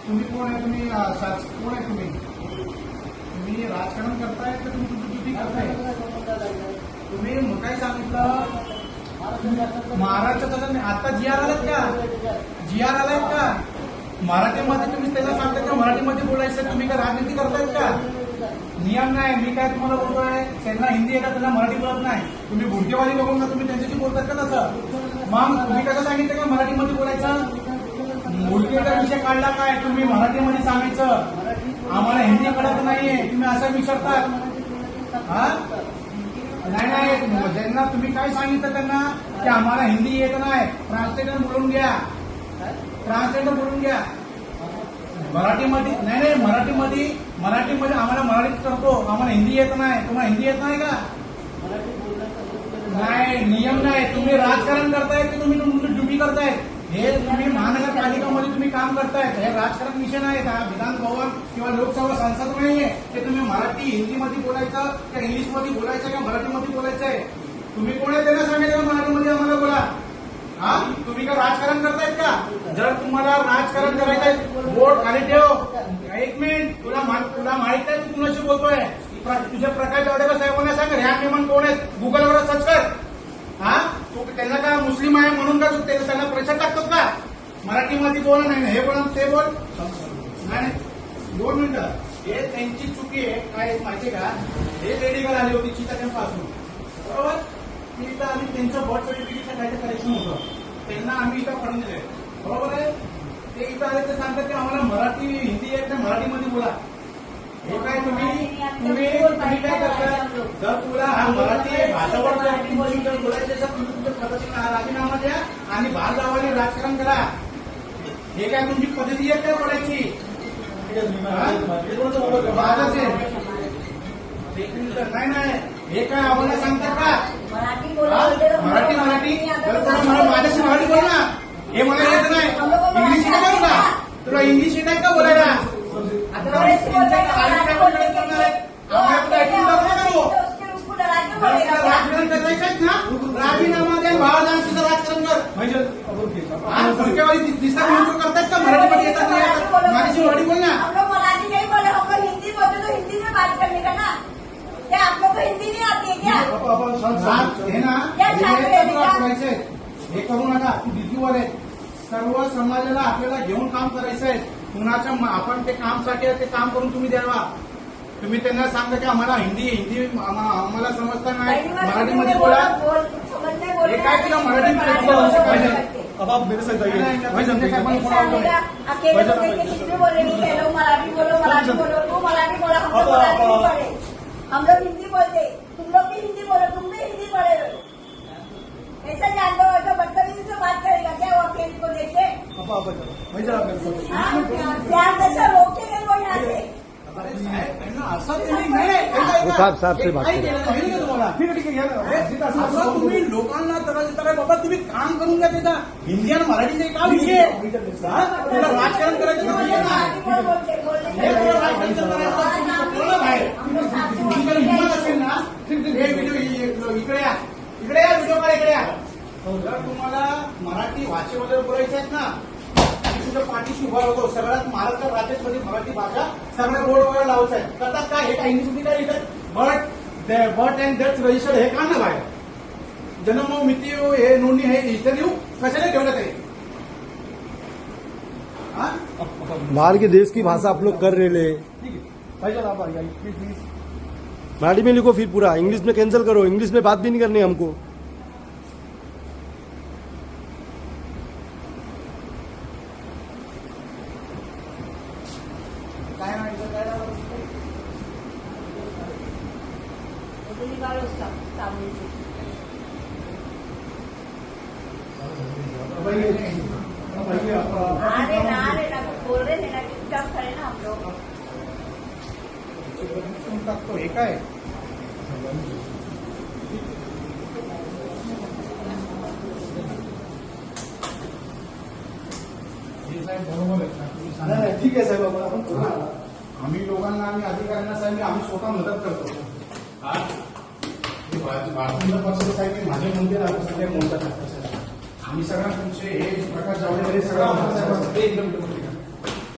तुम्ही कोण आहे? तुम्ही कोण आहे? तुम्ही राजकारण करताय का तुम्ही तुमची ड्युटी करताय? तुम्ही मग काय सांगितलं? महाराष्ट्राचं आता जी आर आलात का? जी आर आलायत का? मराठीमध्ये तुम्ही त्याला सांगता का मराठीमध्ये बोलायचं? तुम्ही काय राजनीती करतायत का? नियम नाही. मी काय तुम्हाला बोलतोय, त्यांना हिंदी येतात, त्यांना मराठी बोलत नाही. तुम्ही भुडकेवाली बघून का तुम्ही त्यांच्याशी बोलतात का तसं? मग तुम्ही कसं सांगितलं का मराठीमध्ये बोलायचं? भुडकेचा विषय काढला काय? तुम्ही मराठीमध्ये सांगायचं, आम्हाला हिंदी कळत नाहीये, तुम्ही असं विचारतात. हा नाही, ज्यांना तुम्ही काय सांगितलं त्यांना की आम्हाला हिंदी येत नाही, ट्रान्सलेटर बोलून घ्या, ट्रान्सलेटर बोलून घ्या. मराठीमध्ये नाही, मराठीमध्ये आम्हाला मराठीत करतो, आम्हाला हिंदी येत नाही. तुम्हाला हिंदी येत नाही का? नाही, नियम नाही. तुम्ही राजकारण करताय की तुम्ही ड्युटी करताय? हे तुम्ही महानगरपालिकामध्ये तुम्ही काम करतायत, हे राजकारण विषय नाही. विधान भवन किंवा लोकसभा संसद नाहीये ते तुम्ही मराठी हिंदीमध्ये बोलायचं का इंग्लिशमध्ये बोलायचं का मराठीमध्ये बोलायचं आहे? तुम्ही कोण आहे त्यांना सांगायचं मराठीमध्ये आम्हाला बोला. हा, तुम्ही का राजकारण करतायत का? जर तुम्हाला राजकारण करायचं आहे, बोट खाली ठेव. एक मिनिट, तुला माहित आहे तू कुणाशी बोलतोय? तुझ्या प्रकाश जावडेकर साहेबांना सांग, ह्या मेहमान कोण आहेत गुगलवर सर्च कर. हा, तू त्यांना का मुस्लिम आहे म्हणून का त्यांना प्रेशर टाकतो का? मराठीमध्ये बोल, नाही हे बोल ते बोल. नाही 2 मिनिटं. हे त्यांची चुकी आहे. काय माहितीये का, हे लेडी गर्ल आली होती चितापासून, बरोबर? ती इथं आम्ही त्यांचं बर्थ सर्टिफिकेटचं काय करेक्शन होतं, त्यांना आम्ही इथं पडून दिले, बरोबर आहे? ते इथं आले तर सांगतात की आम्हाला मराठी हिंदी येत नाही, मराठीमध्ये बोला. हे काय तुम्ही काय करताय? जर तुला हा मराठी भाषावर जर बोलायचं तर तुम्ही तुमच्या पद्धतीने राजीनामा द्या आणि बाहेर जावाने राजकारण करा. हे काय तुमची पद्धती आहे काय बोलायची? नाही, हे काय आम्हाला सांगतात का? मराठी माझ्याशी मराठी बोल ना. हे मला येत नाही, इंग्लिश येत नाही का? तुला इंग्लिश येत आहे का बोलायला? राजकारण करायचं ना, राजीनामा दे, बाहेर जाऊन तिथं राजकारण कर. म्हणजे दिसतात म्हणून करतात का? मराठीमध्ये येतात नाही, माझ्याशी मराठी बोल ना. मराठी नहीं बोले, हमको हिंदी बोलते तो हिंदी में बात करने का ना. क्या आप लोग को हिंदी नहीं आती है क्या? हे ना, हे करू नका. तू डिग्रीवर आहे. सर्व समाजाला आपल्याला घेऊन काम करायचं आहे. कुणाच्या आपण ते कामसाठी ते काम करून तुम्ही द्यावा. तुम्ही त्यांना सांगा की आम्हाला हिंदी आम्हाला समजता नाही, मराठीमध्ये बोला. हे काय तुला मराठी पाहिजे? अब आप मेरे साथ जाइए भाई, जनता साहेबांना फोन आवतो. अकेले किसी बोले नहीं, कह लो मराठी बोलो, मराठी बोलो, तू मराठी बोला, हम लोग मराठी नहीं पढ़े, हम लोग हिंदी बोलते, तुम लोग भी हिंदी बोलो, तुम भी हिंदी पढ़े हो. ऐसा जान लो, ऐसा बदतमीजी से बात करेगा क्या वो अकेले को देखे? प्यार जैसा रोकेगा वो यहाँ से. साहब से बात असं तुम्ही लोकांना त्रास देता काय? बाबा तुम्ही काम करून घ्या. त्याचा हिंदी आणि मराठीचे का विषय? तुला राजकारण करायचं का नाहीये ना? हे तुला राजकारण करायचं बाहेर. तुमच्याकडे हिंमत असेल ना, हे व्हिडिओ इकडे या, व्हिडिओ का इकडे या. जर तुम्हाला मराठी भाषेमध्ये बोलायचं आहेत ना, तुझ्या पाठीशी उभा होतो. सगळ्यात महाराष्ट्र राज्यामध्ये मराठी भाषा सगळ्या बोर्ड वगैरे लावायचं आहे. करतात काय? हे काय इंग्लिश काय लिहितात? बर्थ अँड डेथ रजिस्टर्ड हे का ना बाहेर? जन्म मिती हे नोंदणी हे इथं लिहू कशाला ठेवलं ते? बाहर के देश की भाषा आप लोग कर रहे ले, ठीक आहे, पाहिजे आप प्लीज. मराठी में लिखो फिर पूरा, इंग्लिश में कैंसिल करो, इंग्लिश में बात भी नहीं करनी हमको. काय नाही अरे ना बोल रहे थे ना कि काम करें ना हम लोग. टाकतो हे काय? बरोबर आहे. ठीक आहे साहेब, आपण आम्ही लोकांना आम्ही अधिकाऱ्यांना साहेब आम्ही स्वतः मदत करतो. भारतीय पक्षाचे साहेब माझे मंदिर सगळे म्हणतात आम्ही सगळ्या तुमचे हे प्रकाश जावडेकर हे सगळं